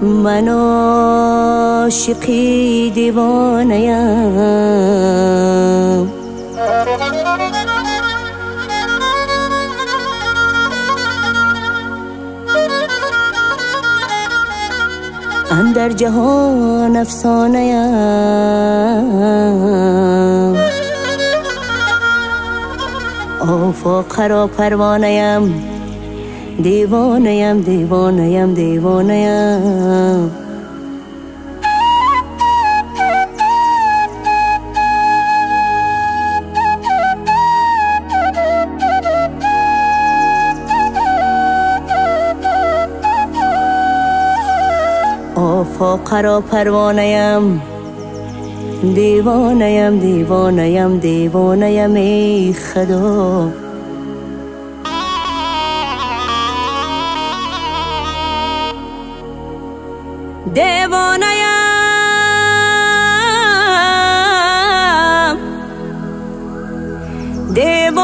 من عاشقی دیوانه‌ام، اندر جهان افسانه‌ام، آفاق را پروانه‌ام، دیوانه‌ام دیوانه‌ام دیوانه‌ام. آفاق را پروانه‌ام، دیوانه‌ام دیوانه‌ام دیوانه‌ام ای خدا. دیوانه‌ام دیوانه‌ام،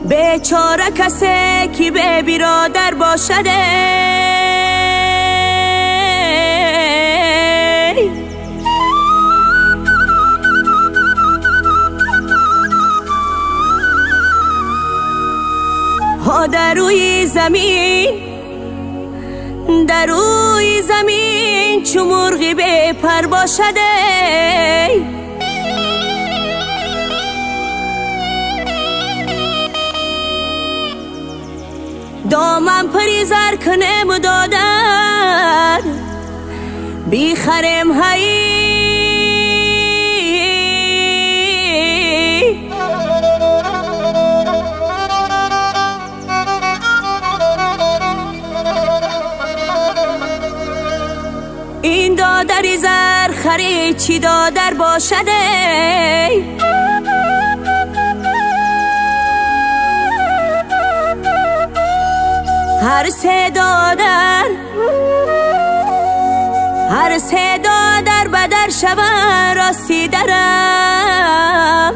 بیچاره کسی که به برادر باشده، در روی زمین چو مرغی به پر باشده. دامن پری زر کنم دادن بیخرم هایی، این دادری زر خرید چی دادر باشده. هر سه دادر بدر شود راستی درم.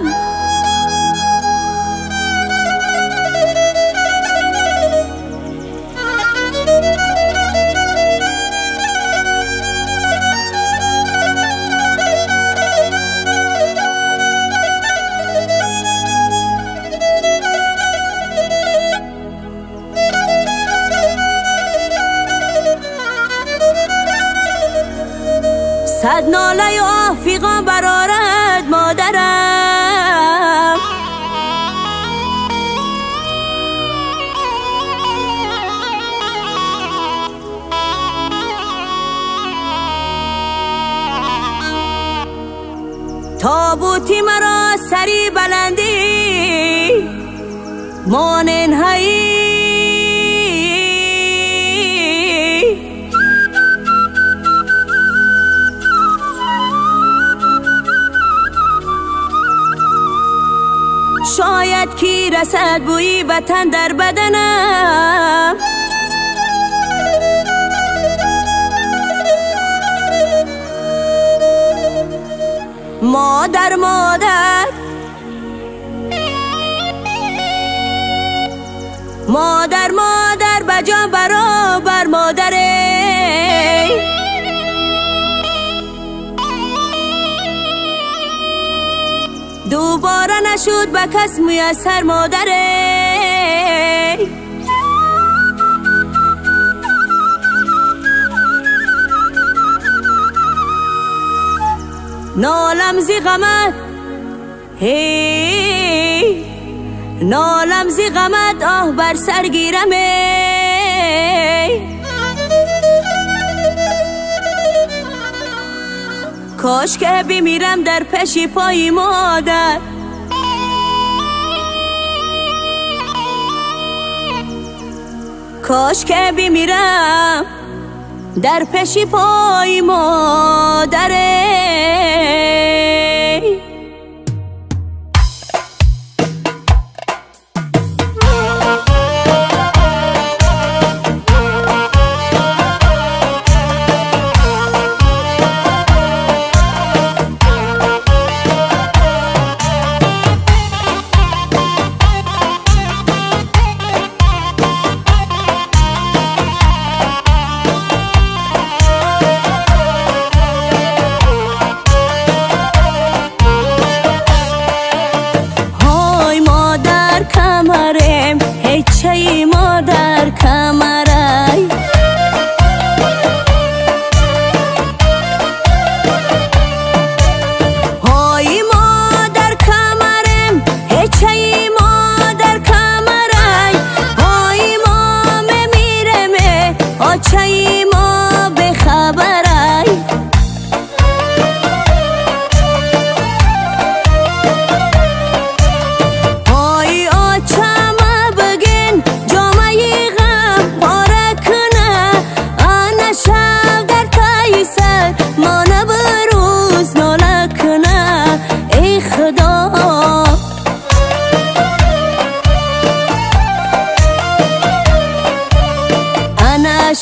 صد ناله آفیقان برارد مادرم، تابوتی مرا سری بلندی مانن هایی. شاید کی رسد بویی وطن در بدنم، مادر مادر مادر مادر بجان برابر مادره. دوباره نشد به کس میسر مادره. نالم زی غمت هی، نالم زی غمت آه بر سر گیرم. کاش که بمیرم در پیش پای مادر، کاش که بمیرم در پیش پای مادره. کمرم هیچی ما در کمرای های ما در کمرم هیچی ما در کمرای های ما میمیرم آچه ما بخبرای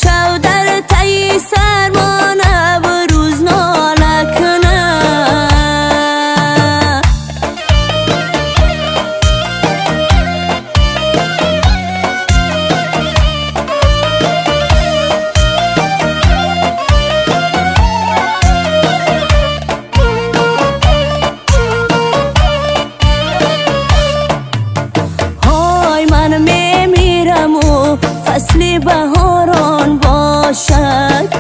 شو در تایی سرمانه و روز ناله کنه های من میمیرم و فصلی بهاران باشد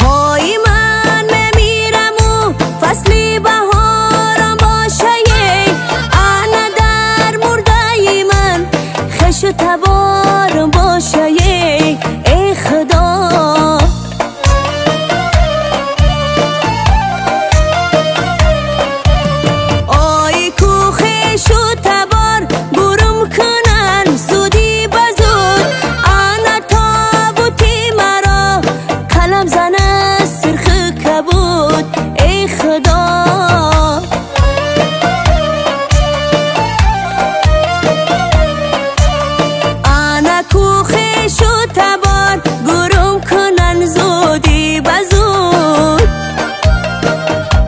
های من میمیرم و فصلی بهاران باشد انا در مرده من خش تبار باشد ای خدا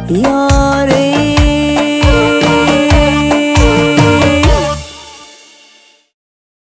یا